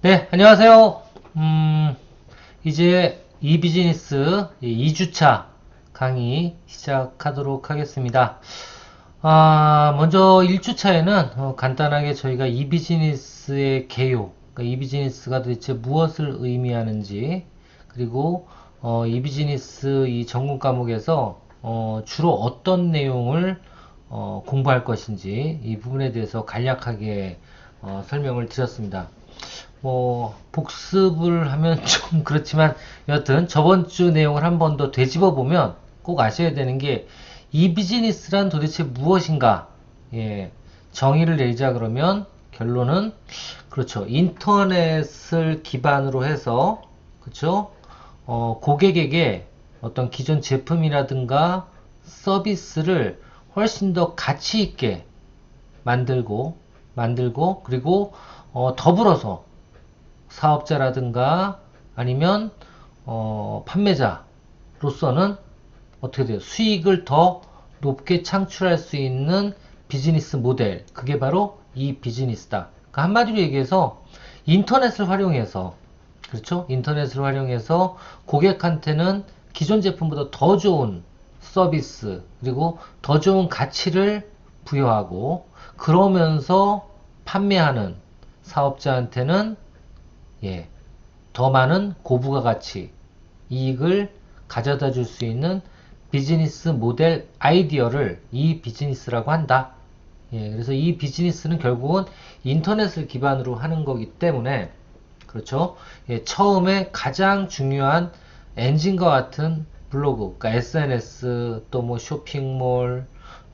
네, 안녕하세요. 이제 이 비즈니스 2주차 강의 시작하도록 하겠습니다. 먼저 1주차에는 간단하게 저희가 이 비즈니스의 개요, 그러니까 이 비즈니스가 도대체 무엇을 의미하는지, 그리고 이 비즈니스 이 전공 과목에서 주로 어떤 내용을 공부할 것인지 이 부분에 대해서 간략하게 설명을 드렸습니다. 복습을 하면 좀 그렇지만, 여하튼, 저번 주 내용을 한 번 더 되짚어 보면 꼭 아셔야 되는 게, 이 비즈니스란 도대체 무엇인가? 예, 정의를 내리자 그러면, 결론은, 그렇죠. 인터넷을 기반으로 해서, 그렇죠. 고객에게 어떤 기존 제품이라든가 서비스를 훨씬 더 가치 있게 만들고, 그리고, 더불어서 사업자라든가 아니면 판매자로서는 어떻게 돼요? 수익을 더 높게 창출할 수 있는 비즈니스 모델, 그게 바로 이 비즈니스다. 그러니까 한마디로 얘기해서 인터넷을 활용해서, 그렇죠? 인터넷을 활용해서 고객한테는 기존 제품보다 더 좋은 서비스, 그리고 더 좋은 가치를 부여하고, 그러면서 판매하는 사업자한테는 예, 더 많은 고부가 가치, 이익을 가져다 줄 수 있는 비즈니스 모델 아이디어를 이 비즈니스라고 한다. 예, 그래서 이 비즈니스는 결국은 인터넷을 기반으로 하는 거기 때문에, 그렇죠. 예, 처음에 가장 중요한 엔진과 같은 블로그, 그러니까 SNS, 또 뭐 쇼핑몰,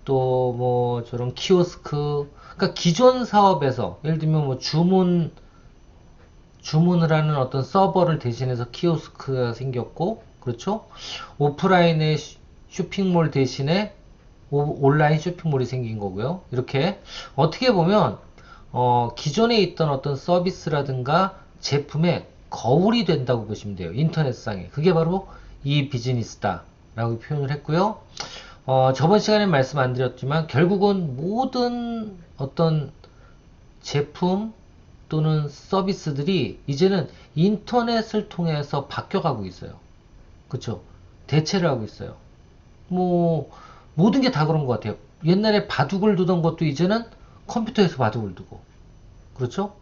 또 뭐 저런 키오스크, 그러니까 기존 사업에서, 예를 들면 뭐 주문을 하는 어떤 서버를 대신해서 키오스크가 생겼고, 그렇죠? 오프라인의 쇼핑몰 대신에 온라인 쇼핑몰이 생긴 거고요. 이렇게 어떻게 보면 기존에 있던 어떤 서비스라든가 제품의 거울이 된다고 보시면 돼요. 인터넷상에. 그게 바로 이 비즈니스다 라고 표현을 했고요. 저번 시간에 말씀 안 드렸지만 결국은 모든 어떤 제품 또는 서비스들이 이제는 인터넷을 통해서 바뀌어가고 있어요. 그쵸? 대체를 하고 있어요. 뭐, 모든 게 다 그런 것 같아요. 옛날에 바둑을 두던 것도 이제는 컴퓨터에서 바둑을 두고. 그렇죠?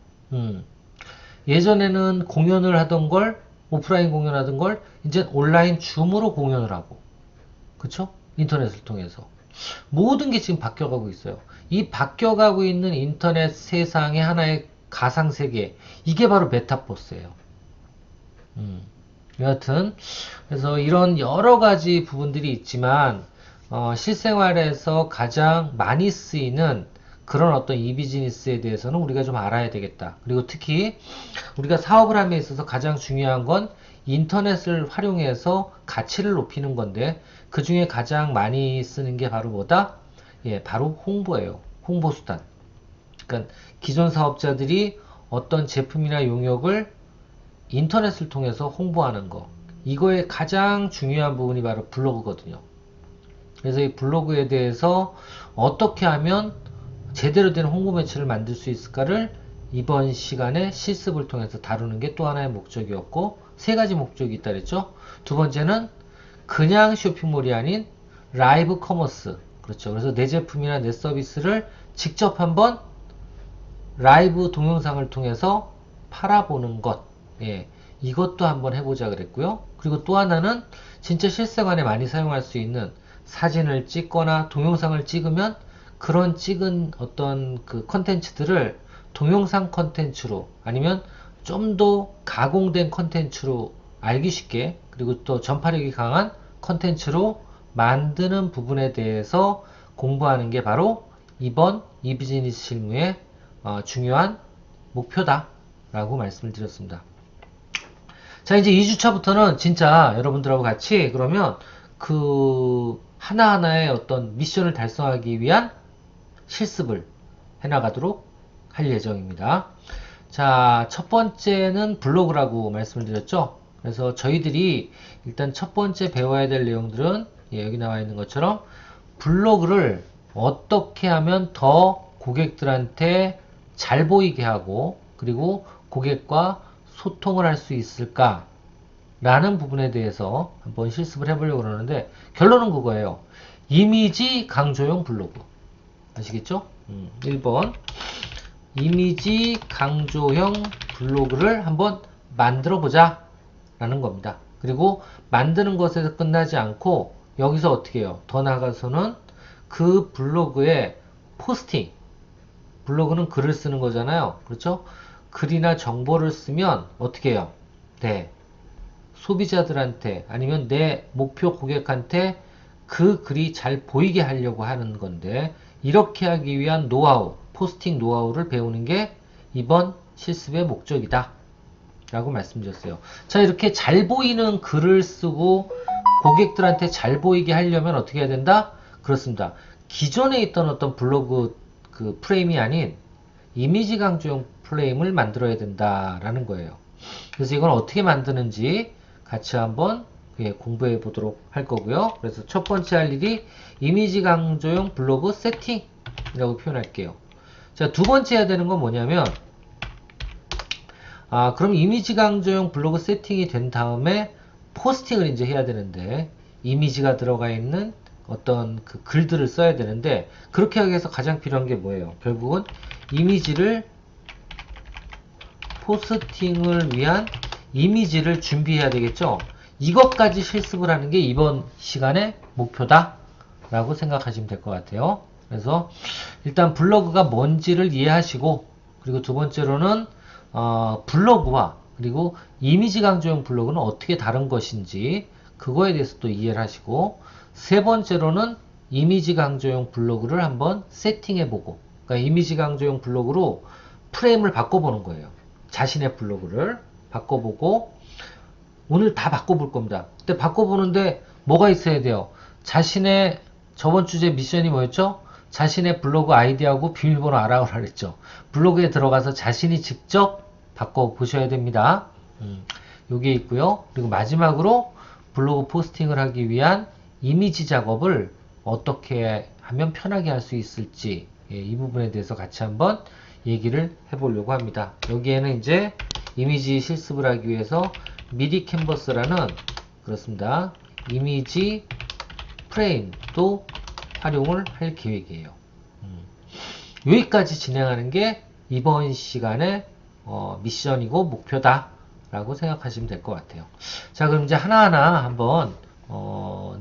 예전에는 공연을 하던 걸, 오프라인 공연하던 걸, 이제 온라인 줌으로 공연을 하고. 그쵸? 인터넷을 통해서. 모든 게 지금 바뀌어가고 있어요. 이 바뀌어가고 있는 인터넷 세상의 하나의 가상세계, 이게 바로 메타버스예요. 여하튼 그래서 이런 여러 가지 부분들이 있지만 실생활에서 가장 많이 쓰이는 그런 어떤 이 비즈니스에 대해서는 우리가 좀 알아야 되겠다. 그리고 특히 우리가 사업을 함에 있어서 가장 중요한 건 인터넷을 활용해서 가치를 높이는 건데, 그 중에 가장 많이 쓰는 게 바로 뭐다? 예, 바로 홍보예요. 홍보 수단. 그러니까 기존 사업자들이 어떤 제품이나 용역을 인터넷을 통해서 홍보하는 거. 이거의 가장 중요한 부분이 바로 블로그거든요. 그래서 이 블로그에 대해서 어떻게 하면 제대로 된 홍보 매체를 만들 수 있을까를 이번 시간에 실습을 통해서 다루는 게 또 하나의 목적이었고, 세 가지 목적이 있다 그랬죠. 두 번째는 그냥 쇼핑몰이 아닌 라이브 커머스. 그렇죠. 그래서 내 제품이나 내 서비스를 직접 한번 라이브 동영상을 통해서 팔아보는 것. 예, 이것도 한번 해보자 그랬고요. 그리고 또 하나는 진짜 실생활에 많이 사용할 수 있는 사진을 찍거나 동영상을 찍으면 그런 찍은 어떤 그 컨텐츠들을 동영상 컨텐츠로 아니면 좀 더 가공된 컨텐츠로 알기 쉽게, 그리고 또 전파력이 강한 컨텐츠로 만드는 부분에 대해서 공부하는 게 바로 이번 이 비즈니스 실무의 중요한 목표다 라고 말씀을 드렸습니다. 자, 이제 2주차부터는 진짜 여러분들하고 같이 그러면 그 하나하나의 어떤 미션을 달성하기 위한 실습을 해나가도록 할 예정입니다. 자, 첫 번째는 블로그라고 말씀을 드렸죠. 그래서 저희들이 일단 첫 번째 배워야 될 내용들은 여기 나와 있는 것처럼 블로그를 어떻게 하면 더 고객들한테 잘 보이게 하고, 그리고 고객과 소통을 할 수 있을까? 라는 부분에 대해서 한번 실습을 해보려고 그러는데 결론은 그거예요. 이미지 강조용 블로그. 아시겠죠? 1번 이미지 강조형 블로그를 한번 만들어 보자 라는 겁니다. 그리고 만드는 것에서 끝나지 않고 여기서 어떻게 해요? 더 나아가서는 그 블로그에 포스팅, 블로그는 글을 쓰는 거잖아요. 그렇죠? 글이나 정보를 쓰면 어떻게 해요? 네, 소비자들한테 아니면 내 목표 고객한테 그 글이 잘 보이게 하려고 하는 건데 이렇게 하기 위한 노하우, 포스팅 노하우를 배우는 게 이번 실습의 목적이다 라고 말씀드렸어요. 자, 이렇게 잘 보이는 글을 쓰고 고객들한테 잘 보이게 하려면 어떻게 해야 된다? 그렇습니다. 기존에 있던 어떤 블로그 그 프레임이 아닌 이미지 강조용 프레임을 만들어야 된다라는 거예요. 그래서 이건 어떻게 만드는지 같이 한번 공부해 보도록 할 거고요. 그래서 첫 번째 할 일이 이미지 강조용 블로그 세팅이라고 표현할게요. 자, 두 번째 해야 되는 건 뭐냐면 그럼 이미지 강조용 블로그 세팅이 된 다음에 포스팅을 이제 해야 되는데 이미지가 들어가 있는 어떤 그 글들을 써야 되는데 그렇게 하기 위해서 가장 필요한 게 뭐예요? 결국은 이미지를 포스팅을 위한 이미지를 준비해야 되겠죠? 이것까지 실습을 하는 게 이번 시간의 목표다 라고 생각하시면 될 것 같아요. 그래서 일단 블로그가 뭔지를 이해하시고 그리고 두 번째로는 블로그와 그리고 이미지 강조용 블로그는 어떻게 다른 것인지 그거에 대해서 또 이해를 하시고 세 번째로는 이미지 강조용 블로그를 한번 세팅해보고 그러니까 이미지 강조용 블로그로 프레임을 바꿔보는 거예요. 자신의 블로그를 바꿔보고 오늘 다 바꿔볼 겁니다. 근데 바꿔보는데 뭐가 있어야 돼요? 자신의 저번 주제 미션이 뭐였죠? 자신의 블로그 아이디하고 비밀번호 알아오라 그랬죠. 블로그에 들어가서 자신이 직접 바꿔보셔야 됩니다. 요게 있고요. 그리고 마지막으로 블로그 포스팅을 하기 위한 이미지 작업을 어떻게 하면 편하게 할 수 있을지 이 부분에 대해서 같이 한번 얘기를 해보려고 합니다. 여기에는 이제 이미지 실습을 하기 위해서 미리 캔버스라는 그렇습니다. 이미지 프레임도 활용을 할 계획이에요. 여기까지 진행하는 게 이번 시간의 미션이고 목표다 라고 생각하시면 될 것 같아요. 자, 그럼 이제 하나하나 한번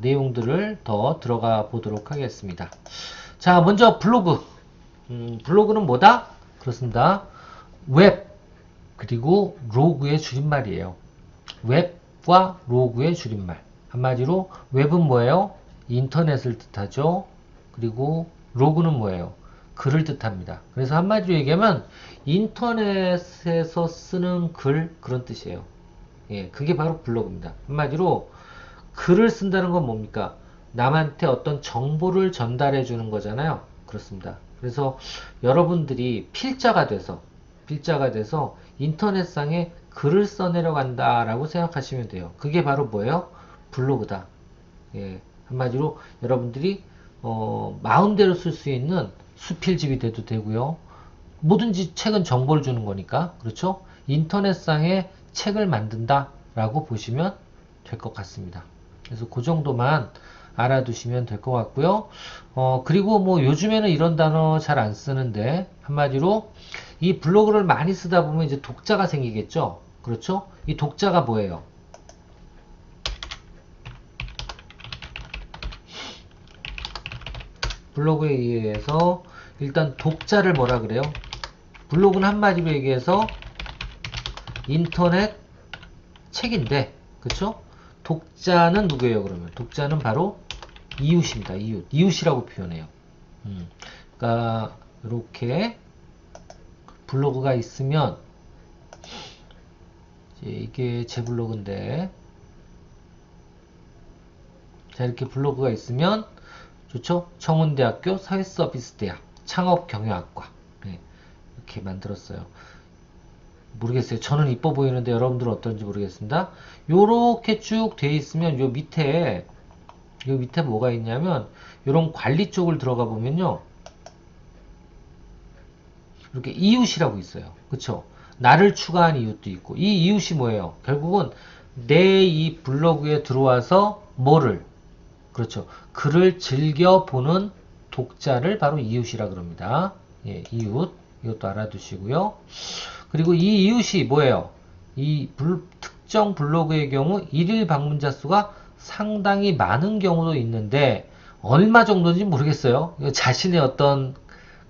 내용들을 더 들어가 보도록 하겠습니다. 자, 먼저 블로그. 블로그는 뭐다? 그렇습니다. 웹 그리고 로그의 줄임말이에요. 웹과 로그의 줄임말. 한마디로 웹은 뭐예요? 인터넷을 뜻하죠. 그리고 로그는 뭐예요? 글을 뜻합니다. 그래서 한마디로 얘기하면 인터넷에서 쓰는 글 그런 뜻이에요. 예, 그게 바로 블로그입니다. 한마디로 글을 쓴다는 건 뭡니까? 남한테 어떤 정보를 전달해 주는 거잖아요. 그렇습니다. 그래서 여러분들이 필자가 돼서 인터넷상에 글을 써내려 간다라고 생각하시면 돼요. 그게 바로 뭐예요? 블로그다. 예, 한마디로 여러분들이 마음대로 쓸 수 있는 수필집이 돼도 되고요. 뭐든지 책은 정보를 주는 거니까 그렇죠? 인터넷상에 책을 만든다라고 보시면 될 것 같습니다. 그래서 그 정도만 알아두시면 될 것 같고요. 그리고 뭐 요즘에는 이런 단어 잘 안 쓰는데 한마디로 이 블로그를 많이 쓰다 보면 이제 독자가 생기겠죠. 그렇죠? 이 독자가 뭐예요? 블로그에 의해서 일단 독자를 뭐라 그래요? 블로그는 한마디로 얘기해서 인터넷 책인데 그쵸? 독자는 누구예요 그러면? 독자는 바로 이웃입니다. 이웃이라고 표현해요. 그러니까 이렇게 블로그가 있으면 이게 제 블로그인데 자 이렇게 블로그가 있으면 좋죠? 청운대학교 사회서비스대학 창업경영학과 네, 이렇게 만들었어요. 모르겠어요. 저는 이뻐 보이는데 여러분들은 어떤지 모르겠습니다. 요렇게 쭉 돼 있으면 요 밑에 뭐가 있냐면 요런 관리 쪽을 들어가 보면요. 이렇게 이웃이라고 있어요. 그쵸? 나를 추가한 이웃도 있고, 이 이웃이 뭐예요? 결국은 내 이 블로그에 들어와서 뭐를, 그렇죠, 글을 즐겨보는 독자를 바로 이웃이라 그럽니다. 예, 이웃, 이것도 알아두시고요. 그리고 이 이웃이 뭐예요? 이 특정 블로그의 경우 일일 방문자 수가 상당히 많은 경우도 있는데 얼마 정도인지 모르겠어요. 자신의 어떤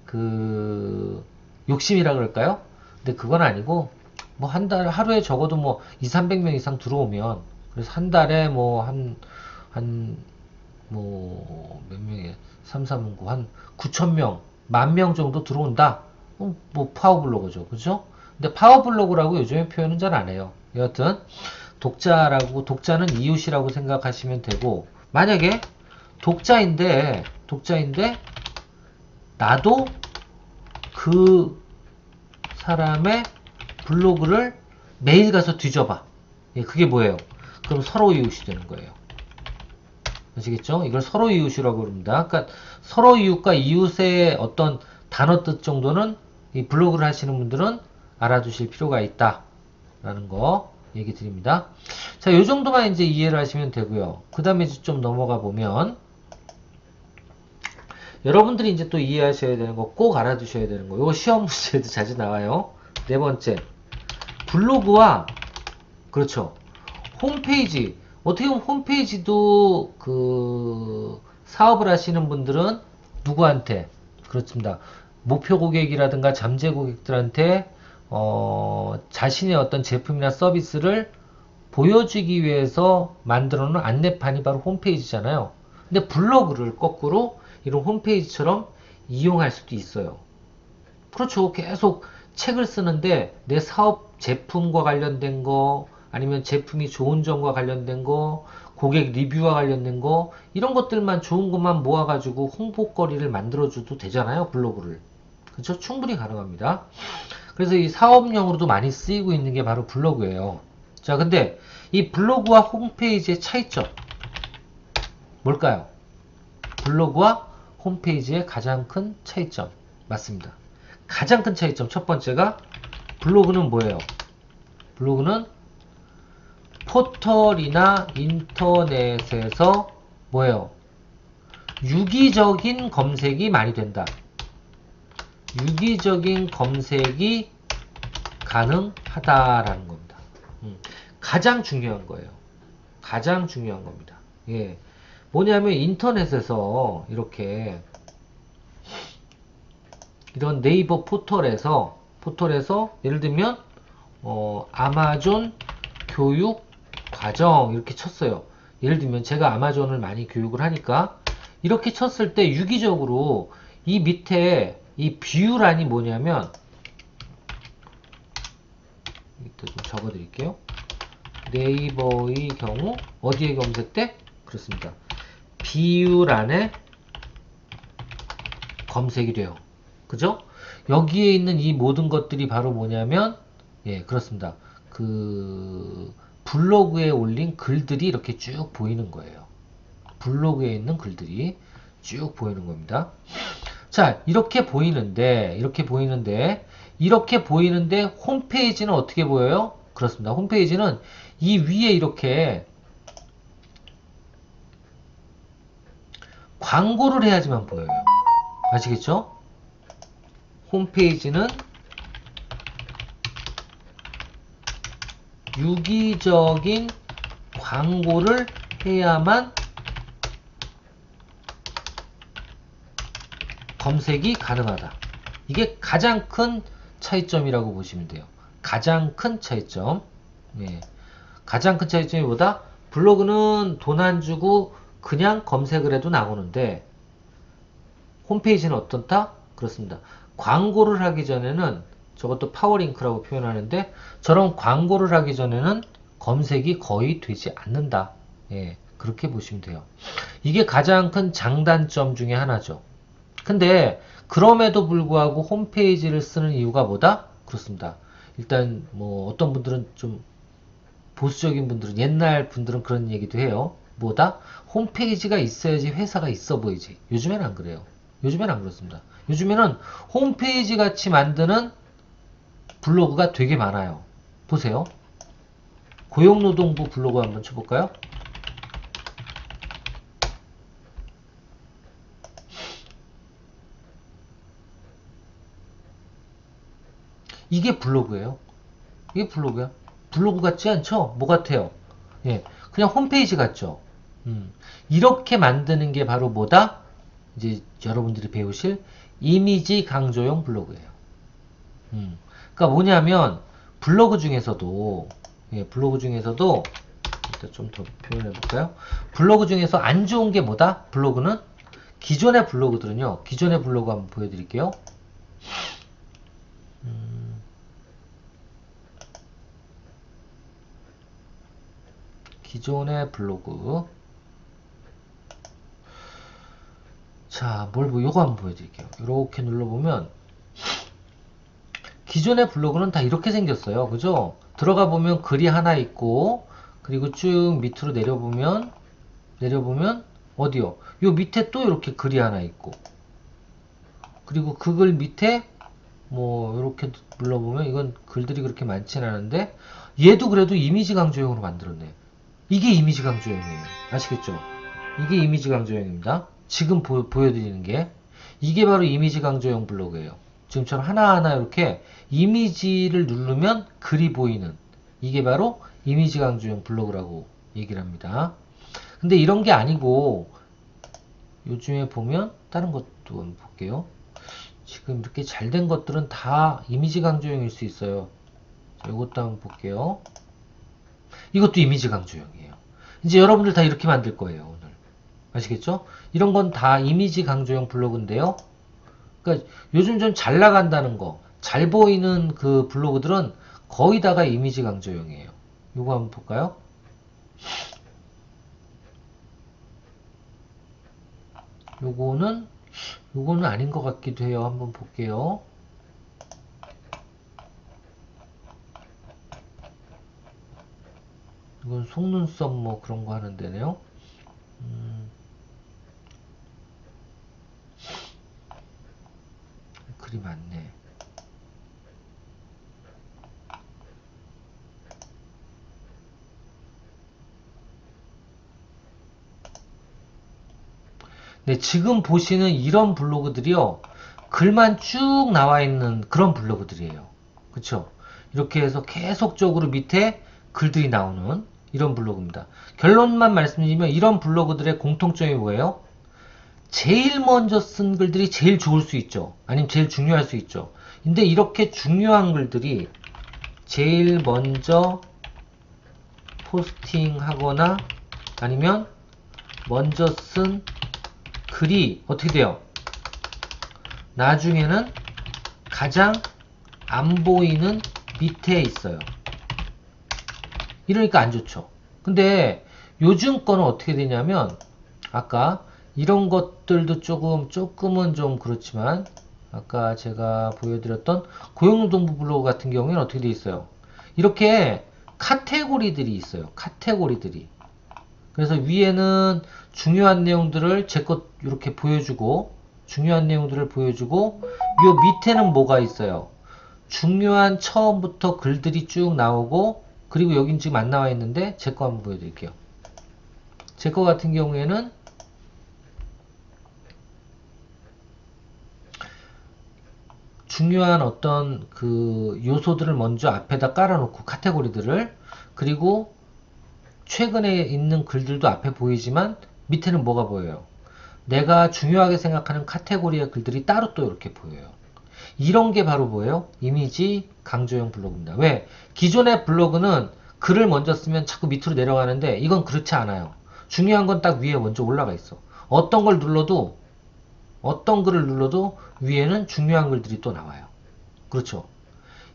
그 욕심이라 그럴까요? 근데 그건 아니고 뭐 한 달 하루에 적어도 뭐 2, 300명 이상 들어오면, 그래서 한 달에 뭐 뭐 몇 명이에요? 3, 3, 9, 한 9천 명, 10,000명 정도 들어온다. 뭐 파워블로거죠. 그죠? 근데 파워블로그라고 요즘에 표현은 잘 안 해요. 여하튼 독자는 이웃이라고 생각하시면 되고, 만약에 독자인데 나도 그 사람의 블로그를 매일 가서 뒤져봐. 예, 그게 뭐예요? 그럼 서로 이웃이 되는 거예요. 아시겠죠? 이걸 서로 이웃이라고 합니다. 그러니까 서로 이웃과 이웃의 어떤 단어 뜻 정도는 이 블로그를 하시는 분들은 알아두실 필요가 있다 라는 거 얘기 드립니다. 자, 요 정도만 이제 이해를 하시면 되고요. 그 다음에 좀 넘어가 보면, 여러분들이 이제 또 이해하셔야 되는 거, 꼭 알아두셔야 되는 거, 이거 시험 문제에도 자주 나와요. 네 번째, 블로그와, 그렇죠, 홈페이지. 어떻게 보면 홈페이지도 그 사업을 하시는 분들은 누구한테, 그렇습니다, 목표 고객이라든가 잠재 고객들한테 자신의 어떤 제품이나 서비스를 보여주기 위해서 만들어 놓은 안내판이 바로 홈페이지잖아요. 근데 블로그를 거꾸로 이런 홈페이지처럼 이용할 수도 있어요. 그렇죠. 계속 책을 쓰는데 내 사업 제품과 관련된 거, 아니면 제품이 좋은 점과 관련된 거, 고객 리뷰와 관련된 거, 이런 것들만, 좋은 것만 모아가지고 홍보거리를 만들어줘도 되잖아요, 블로그를. 그렇죠? 충분히 가능합니다. 그래서 이 사업용으로도 많이 쓰이고 있는 게 바로 블로그예요. 자, 근데 이 블로그와 홈페이지의 차이점 뭘까요? 블로그와 홈페이지의 가장 큰 차이점, 맞습니다. 가장 큰 차이점 첫 번째가, 블로그는 뭐예요? 블로그는 포털이나 인터넷에서 뭐예요? 유기적인 검색이 많이 된다. 유기적인 검색이 가능하다라는 겁니다. 가장 중요한 거예요. 가장 중요한 겁니다. 예. 뭐냐면 인터넷에서 이렇게 이런 네이버 포털에서 예를 들면 아마존 교육 과정 이렇게 쳤어요. 예를 들면 제가 아마존을 많이 교육을 하니까 이렇게 쳤을 때 유기적으로 이 밑에 이 뷰란이 뭐냐면, 이때 좀 적어 드릴게요. 네이버의 경우 어디에 검색돼? 그렇습니다. 뷰란에 검색이 돼요. 그죠? 여기에 있는 이 모든 것들이 바로 뭐냐면, 예, 그렇습니다. 그 블로그에 올린 글들이 이렇게 쭉 보이는 거예요. 블로그에 있는 글들이 쭉 보이는 겁니다. 자, 이렇게 보이는데 홈페이지는 어떻게 보여요? 그렇습니다. 홈페이지는 이 위에 이렇게 광고를 해야지만 보여요. 아시겠죠? 홈페이지는 유기적인 광고를 해야만 검색이 가능하다. 이게 가장 큰 차이점이라고 보시면 돼요. 가장 큰 차이점. 네. 가장 큰 차이점이 뭐다? 블로그는 돈 안 주고 그냥 검색을 해도 나오는데 홈페이지는 어떻다? 그렇습니다. 광고를 하기 전에는, 저것도 파워링크라고 표현하는데, 저런 광고를 하기 전에는 검색이 거의 되지 않는다. 예, 그렇게 보시면 돼요. 이게 가장 큰 장단점 중에 하나죠. 근데 그럼에도 불구하고 홈페이지를 쓰는 이유가 뭐다? 그렇습니다. 일단 뭐 어떤 분들은 좀 보수적인 분들은, 옛날 분들은 그런 얘기도 해요. 뭐다? 홈페이지가 있어야지 회사가 있어 보이지. 요즘엔 안 그래요. 요즘엔 안 그렇습니다. 요즘에는 홈페이지 같이 만드는 블로그가 되게 많아요. 보세요. 고용노동부 블로그 한번 쳐볼까요? 이게 블로그예요. 이게 블로그야. 블로그 같지 않죠? 뭐 같아요? 예, 그냥 홈페이지 같죠? 이렇게 만드는 게 바로 뭐다? 이제 여러분들이 배우실 이미지 강조용 블로그예요. 그러니까 뭐냐면 블로그 중에서도 블로그 중에서도 일단 좀 더 표현해 볼까요? 블로그 중에서 안 좋은 게 뭐다? 블로그는 기존의 블로그들은요. 기존의 블로그 한번 보여드릴게요. 기존의 블로그. 자, 요거 한번 보여드릴게요. 이렇게 눌러보면 기존의 블로그는 다 이렇게 생겼어요. 그죠? 들어가 보면 글이 하나 있고, 그리고 쭉 밑으로 내려보면 어디요? 요 밑에 또 이렇게 글이 하나 있고, 그리고 그 글 밑에 뭐 이렇게 눌러보면 이건 글들이 그렇게 많진 않은데 얘도 그래도 이미지 강조용으로 만들었네. 이게 이미지 강조용이에요. 아시겠죠? 이게 이미지 강조용입니다. 지금 보여드리는 게 이게 바로 이미지 강조용 블로그예요. 지금처럼 하나하나 이렇게 이미지를 누르면 글이 보이는 이게 바로 이미지 강조용 블로그라고 얘기를 합니다. 근데 이런 게 아니고 요즘에 보면 다른 것도 한번 볼게요. 지금 이렇게 잘 된 것들은 다 이미지 강조용일 수 있어요. 자, 이것도 한번 볼게요. 이것도 이미지 강조용이에요. 이제 여러분들 다 이렇게 만들 거예요, 오늘. 아시겠죠? 이런 건 다 이미지 강조용 블로그인데요. 그러니까 요즘 좀 잘 나간다는 거, 잘 보이는 그 블로그들은 거의 다가 이미지 강조용이에요. 이거 한번 볼까요? 요거는 아닌 것 같기도 해요. 한번 볼게요. 이건 속눈썹 뭐 그런 거 하는 데네요. 글이 많네. 네, 지금 보시는 이런 블로그들이요. 글만 쭉 나와 있는 그런 블로그들이에요. 그쵸? 이렇게 해서 계속적으로 밑에 글들이 나오는 이런 블로그입니다. 결론만 말씀드리면 이런 블로그들의 공통점이 뭐예요? 제일 먼저 쓴 글들이 제일 좋을 수 있죠. 아니면 제일 중요할 수 있죠. 근데 이렇게 중요한 글들이 제일 먼저 포스팅하거나 아니면 먼저 쓴 글이 어떻게 돼요? 나중에는 가장 안 보이는 밑에 있어요. 이러니까 안 좋죠. 근데 요즘 거는 어떻게 되냐면 아까 이런 것들도 조금은 좀 그렇지만 아까 제가 보여드렸던 고용노동부 블로그 같은 경우에는 어떻게 돼 있어요? 이렇게 카테고리들이 있어요. 카테고리들이. 그래서 위에는 중요한 내용들을 제 것 이렇게 보여주고 중요한 내용들을 보여주고 요 밑에는 뭐가 있어요? 중요한 처음부터 글들이 쭉 나오고 그리고 여긴 지금 안 나와 있는데 제 거 한번 보여드릴게요. 제 거 같은 경우에는 중요한 어떤 그 요소들을 먼저 앞에다 깔아놓고 카테고리들을 그리고 최근에 있는 글들도 앞에 보이지만 밑에는 뭐가 보여요? 내가 중요하게 생각하는 카테고리의 글들이 따로 또 이렇게 보여요. 이런 게 바로 뭐예요? 이미지 강조용 블로그입니다. 왜? 기존의 블로그는 글을 먼저 쓰면 자꾸 밑으로 내려가는데 이건 그렇지 않아요. 중요한 건 딱 위에 먼저 올라가 있어. 어떤 글을 눌러도 위에는 중요한 글들이 또 나와요. 그렇죠?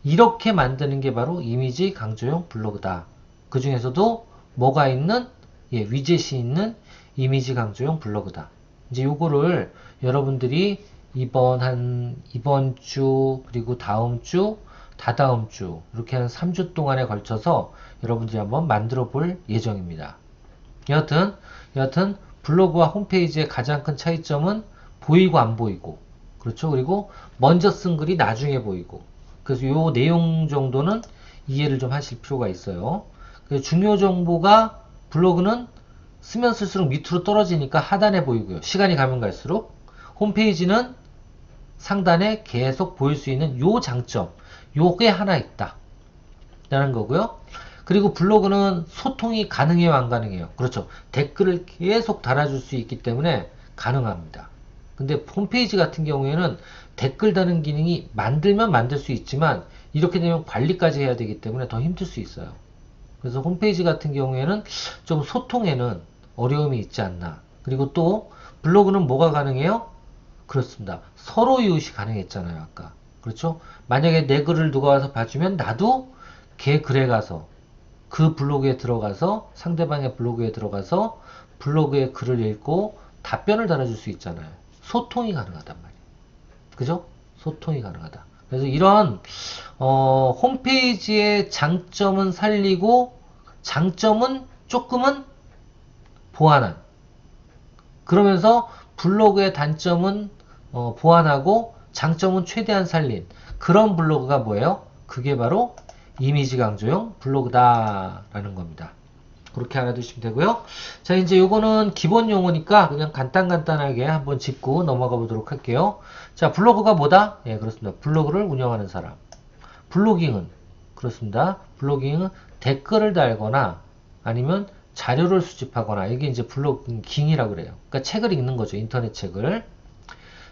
이렇게 만드는 게 바로 이미지 강조용 블로그다. 그 중에서도 뭐가 있는? 위젯이 있는 이미지 강조용 블로그다. 이제 요거를 여러분들이 이번 주, 그리고 다음 주, 다다음 주, 이렇게 한 3주 동안에 걸쳐서 여러분들이 한번 만들어 볼 예정입니다. 여하튼, 블로그와 홈페이지의 가장 큰 차이점은 보이고 안 보이고, 그렇죠? 그리고 먼저 쓴 글이 나중에 보이고, 그래서 요 내용 정도는 이해를 좀 하실 필요가 있어요. 그래서 중요 정보가 블로그는 쓰면 쓸수록 밑으로 떨어지니까 하단에 보이고요. 시간이 가면 갈수록 홈페이지는 상단에 계속 보일 수 있는 요 장점, 요게 하나 있다 라는 거고요. 그리고 블로그는 소통이 가능해요, 안 가능해요? 그렇죠. 댓글을 계속 달아줄 수 있기 때문에 가능합니다. 근데 홈페이지 같은 경우에는 댓글 다는 기능이 만들면 만들 수 있지만 이렇게 되면 관리까지 해야 되기 때문에 더 힘들 수 있어요. 그래서 홈페이지 같은 경우에는 좀 소통에는 어려움이 있지 않나. 그리고 또 블로그는 뭐가 가능해요? 그렇습니다. 서로 이웃이 가능했잖아요, 아까. 그렇죠? 만약에 내 글을 누가 와서 봐주면 나도 걔 글에 가서 그 블로그에 들어가서 상대방의 블로그에 들어가서 블로그의 글을 읽고 답변을 달아줄 수 있잖아요. 소통이 가능하단 말이에요. 그죠? 소통이 가능하다. 그래서 이런 홈페이지의 장점은 살리고 장점은 조금은 보완한, 그러면서 블로그의 단점은 보완하고 장점은 최대한 살린 그런 블로그가 뭐예요? 그게 바로 이미지 강조용 블로그다라는 겁니다. 그렇게 알아두시면 되고요. 자, 이제 요거는 기본 용어니까 그냥 간단하게 한번 짚고 넘어가 보도록 할게요. 자, 블로그가 뭐다? 예, 그렇습니다. 블로그를 운영하는 사람. 블로깅은 그렇습니다. 블로깅은 댓글을 달거나 아니면 자료를 수집하거나, 이게 이제 블로깅이라고 그래요. 그러니까 책을 읽는 거죠. 인터넷 책을.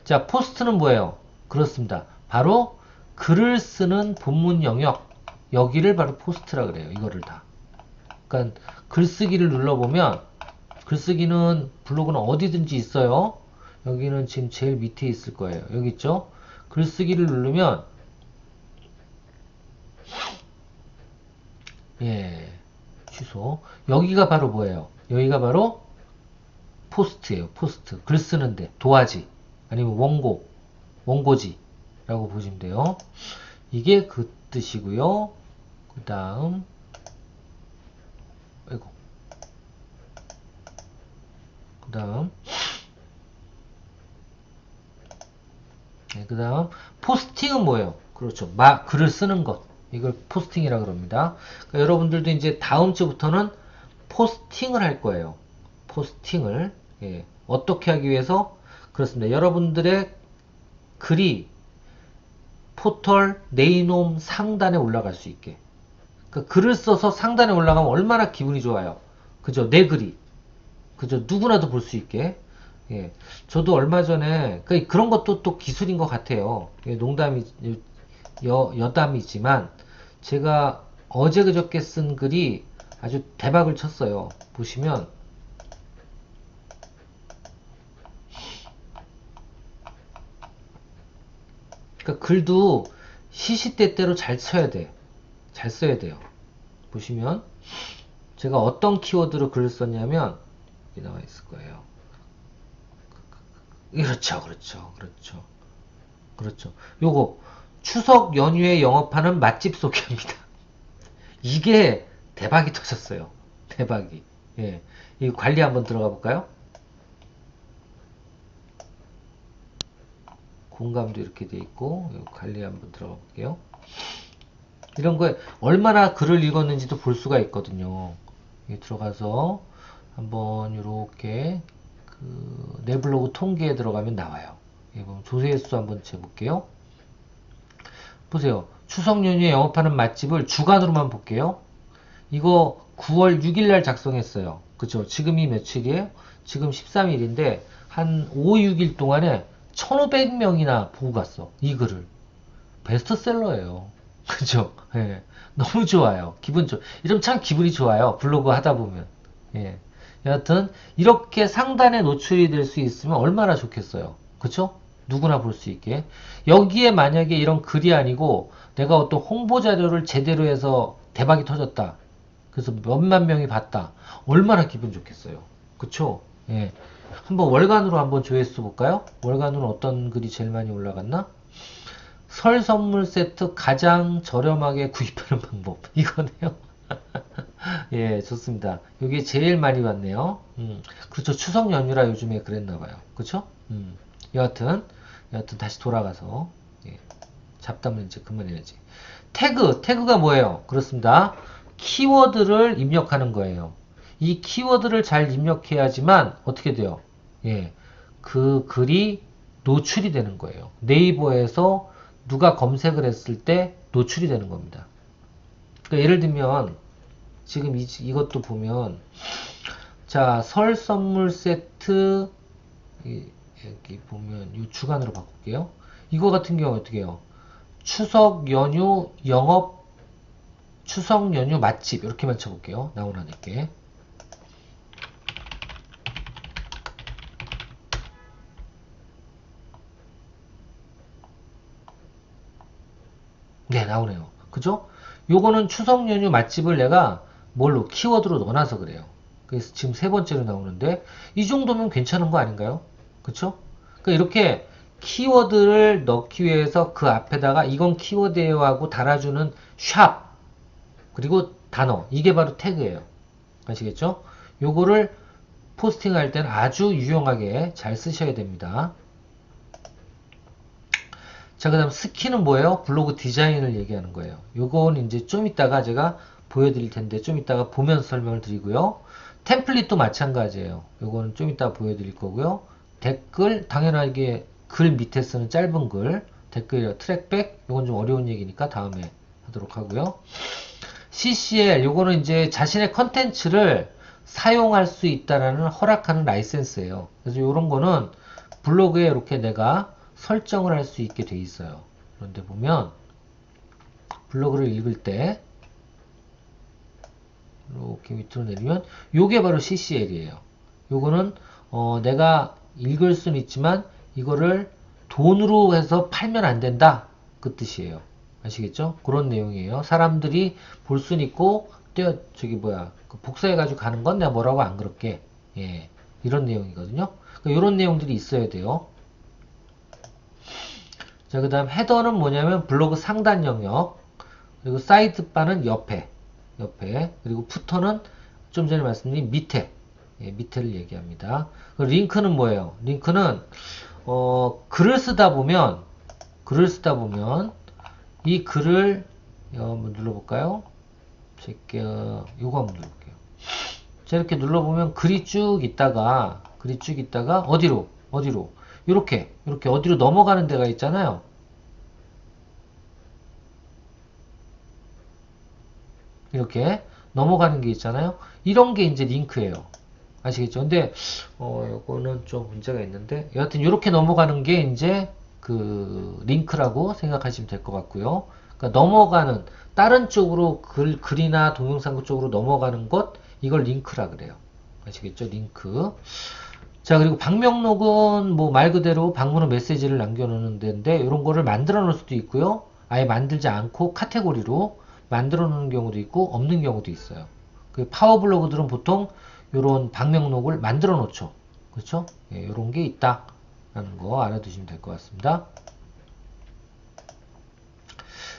자, 포스트는 뭐예요? 그렇습니다. 바로 글을 쓰는 본문 영역, 여기를 바로 포스트라 그래요. 이거를 다. 그러니까 글쓰기를 눌러보면, 글쓰기는 블로그는 어디든지 있어요. 여기는 지금 제일 밑에 있을 거예요. 여기 있죠? 글쓰기를 누르면, 예, 취소. 여기가 바로 뭐예요? 여기가 바로 포스트예요. 포스트. 글 쓰는데 도화지 아니면 원고지라고 보시면 돼요. 이게 그 뜻이고요. 그 다음 아이고, 그 다음 포스팅은 뭐예요? 그렇죠. 글을 쓰는 것. 이걸 포스팅이라 그럽니다. 그러니까 여러분들도 이제 다음 주부터는 포스팅을 할 거예요. 포스팅을. 예. 어떻게 하기 위해서? 그렇습니다. 여러분들의 글이 포털 네이놈 상단에 올라갈 수 있게. 그러니까 글을 써서 상단에 올라가면 얼마나 기분이 좋아요. 그죠? 내 글이. 그죠? 누구나도 볼 수 있게. 예. 저도 얼마 전에, 그런 것도 또 기술인 것 같아요. 예, 여담이지만, 제가 어제 그저께 쓴 글이 아주 대박을 쳤어요. 보시면, 그러니까 글도 시시때때로 잘 써야 돼. 잘 써야 돼요. 보시면 제가 어떤 키워드로 글을 썼냐면 여기 나와 있을 거예요. 그렇죠. 요거 추석 연휴에 영업하는 맛집 소개합니다. 이게 대박이 터졌어요. 대박이. 예. 이 관리 한번 들어가 볼까요? 공감도 이렇게 돼 있고, 관리 한번 들어가 볼게요. 이런 거에 얼마나 글을 읽었는지도 볼 수가 있거든요. 여기 들어가서 한번 이렇게 내 블로그 통계에 들어가면 나와요. 여기 보면 조회수 한번 재볼게요. 보세요. 추석 연휴에 영업하는 맛집을 주간으로만 볼게요. 이거 9월 6일 날 작성했어요. 그죠? 지금이 며칠이에요? 지금 13일인데 한 5, 6일 동안에 1500명이나 보고 갔어. 이 글을. 베스트셀러예요. 그죠? 예. 너무 좋아요. 이러면 참 기분이 좋아요. 블로그 하다 보면. 예. 여하튼, 이렇게 상단에 노출이 될 수 있으면 얼마나 좋겠어요. 그쵸? 누구나 볼 수 있게. 여기에 만약에 이런 글이 아니고, 내가 어떤 홍보 자료를 제대로 해서 대박이 터졌다. 그래서 몇만 명이 봤다. 얼마나 기분 좋겠어요. 그쵸? 예. 한번 월간으로 한번 조회수 볼까요? 월간으로 어떤 글이 제일 많이 올라갔나? 설 선물 세트 가장 저렴하게 구입하는 방법. 이거네요. 예, 좋습니다. 이게 제일 많이 봤네요. 그렇죠. 추석 연휴라 요즘에 그랬나봐요. 그쵸? 여하튼 다시 돌아가서. 예. 잡담을 이제 그만해야지. 태그가 뭐예요? 그렇습니다. 키워드를 입력하는 거예요. 이 키워드를 잘 입력해야지만 어떻게 돼요? 예, 그 글이 노출이 되는 거예요. 네이버에서 누가 검색을 했을 때 노출이 되는 겁니다. 그러니까 예를 들면 지금 이것도 보면 자, 설 선물 세트 여기 보면 이 주간으로 바꿀게요. 이거 같은 경우 어떻게 해요? 추석 연휴 영업 추석 연휴 맛집 이렇게만 쳐볼게요. 나오나 될게. 네, 나오네요. 그죠? 요거는 추석 연휴 맛집을 내가 뭘로 키워드로 넣어놔서 그래요. 그래서 지금 세 번째로 나오는데 이 정도면 괜찮은 거 아닌가요? 그쵸? 그러니까 이렇게 키워드를 넣기 위해서 그 앞에다가 이건 키워드예요 하고 달아주는 샵 그리고 단어 이게 바로 태그예요. 아시겠죠? 요거를 포스팅할 때는 아주 유용하게 잘 쓰셔야 됩니다. 자, 그 다음 스키는 뭐예요? 블로그 디자인을 얘기하는 거예요. 요건 이제 좀 이따가 제가 보여드릴 텐데 좀 이따가 보면서 설명을 드리고요. 템플릿도 마찬가지예요. 요거는 좀 이따 보여드릴 거고요. 댓글, 당연하게 글 밑에 쓰는 짧은 글, 댓글, 트랙백, 요건 좀 어려운 얘기니까 다음에 하도록 하고요. CCL, 요거는 이제 자신의 컨텐츠를 사용할 수 있다라는 허락하는 라이센스예요. 그래서 요런 거는 블로그에 이렇게 내가 설정을 할 수 있게 돼 있어요. 그런데 보면 블로그를 읽을 때 이렇게 밑으로 내리면 요게 바로 CCL이에요. 요거는 내가 읽을 수는 있지만 이거를 돈으로 해서 팔면 안 된다 그 뜻이에요. 아시겠죠? 그런 내용이에요. 사람들이 볼 수는 있고 저기 뭐야 복사해 가지고 가는 건 내가 뭐라고 안 그럴게. 예, 이런 내용이거든요. 그러니까 이런 내용들이 있어야 돼요. 자, 그 다음 헤더는 뭐냐면 블로그 상단 영역, 그리고 사이드바는 옆에, 그리고 푸터는 좀 전에 말씀드린 밑에, 예, 밑에를 얘기합니다. 링크는 뭐예요? 링크는 글을 쓰다 보면 이 글을 한번 눌러볼까요? 제가 요거 한번 눌러볼게요. 자, 이렇게 눌러보면 글이 쭉 있다가 어디로 이렇게 어디로 넘어가는 데가 있잖아요. 이렇게 넘어가는 게 있잖아요. 이런 게 이제 링크예요. 아시겠죠? 근데 요거는 좀 문제가 있는데 여하튼 이렇게 넘어가는 게 이제 그 링크라고 생각하시면 될 것 같고요. 그러니까 넘어가는 다른 쪽으로 글이나 동영상 쪽으로 넘어가는 것 이걸 링크라 그래요. 아시겠죠? 링크. 자, 그리고 방명록은 뭐 말 그대로 방문후 메시지를 남겨놓는 데인데 이런 거를 만들어 놓을 수도 있고요. 아예 만들지 않고 카테고리로 만들어 놓는 경우도 있고 없는 경우도 있어요. 그 파워블로그들은 보통 이런 방명록을 만들어 놓죠. 그렇죠? 예, 이런 게 있다라는 거 알아두시면 될 것 같습니다.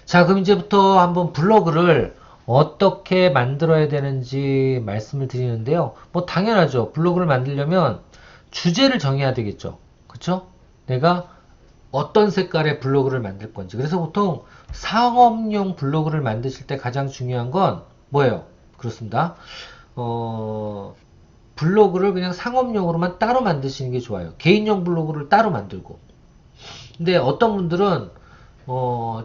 자, 그럼 이제부터 한번 블로그를 어떻게 만들어야 되는지 말씀을 드리는데요. 뭐 당연하죠. 블로그를 만들려면 주제를 정해야 되겠죠. 그쵸? 내가 어떤 색깔의 블로그를 만들 건지. 그래서 보통 상업용 블로그를 만드실 때 가장 중요한 건 뭐예요? 그렇습니다. 블로그를 그냥 상업용으로만 따로 만드시는 게 좋아요. 개인용 블로그를 따로 만들고. 근데 어떤 분들은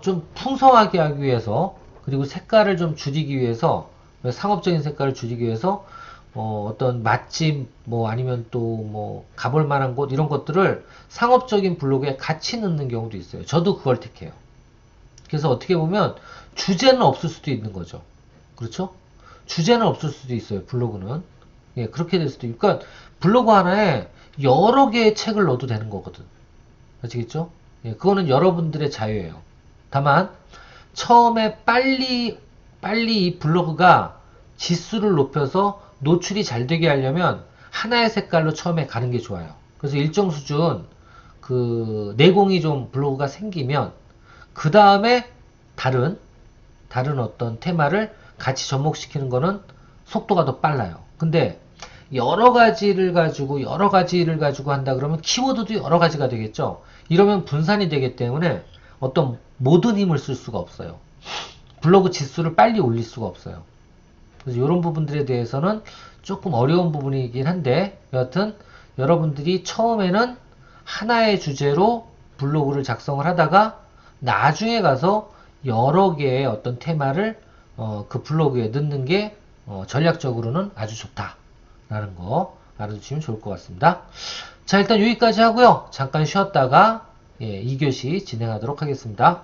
좀 풍성하게 하기 위해서 그리고 색깔을 좀 줄이기 위해서 상업적인 색깔을 줄이기 위해서 어떤 맛집 뭐 아니면 또 뭐 가볼 만한 곳 이런 것들을 상업적인 블로그에 같이 넣는 경우도 있어요. 저도 그걸 택해요. 그래서 어떻게 보면 주제는 없을 수도 있는 거죠. 그렇죠? 주제는 없을 수도 있어요. 블로그는. 예, 그렇게 될 수도 있고 그러니까 블로그 하나에 여러 개의 책을 넣어도 되는 거거든. 아시겠죠? 예, 그거는 여러분들의 자유예요. 다만 처음에 빨리 이 블로그가 지수를 높여서 노출이 잘 되게 하려면 하나의 색깔로 처음에 가는 게 좋아요. 그래서 일정 수준 그 내공이 좀 블로그가 생기면 그 다음에 다른 어떤 테마를 같이 접목시키는 거는 속도가 더 빨라요. 근데 여러 가지를 가지고 한다 그러면 키워드도 여러 가지가 되겠죠. 이러면 분산이 되기 때문에 어떤 모든 힘을 쓸 수가 없어요. 블로그 지수를 빨리 올릴 수가 없어요. 그래서 이런 부분들에 대해서는 조금 어려운 부분이긴 한데, 여하튼 여러분들이 처음에는 하나의 주제로 블로그를 작성을 하다가 나중에 가서 여러 개의 어떤 테마를 그 블로그에 넣는 게 전략적으로는 아주 좋다라는 거 알아두시면 좋을 것 같습니다. 자, 일단 여기까지 하고요. 잠깐 쉬었다가 2교시 진행하도록 하겠습니다.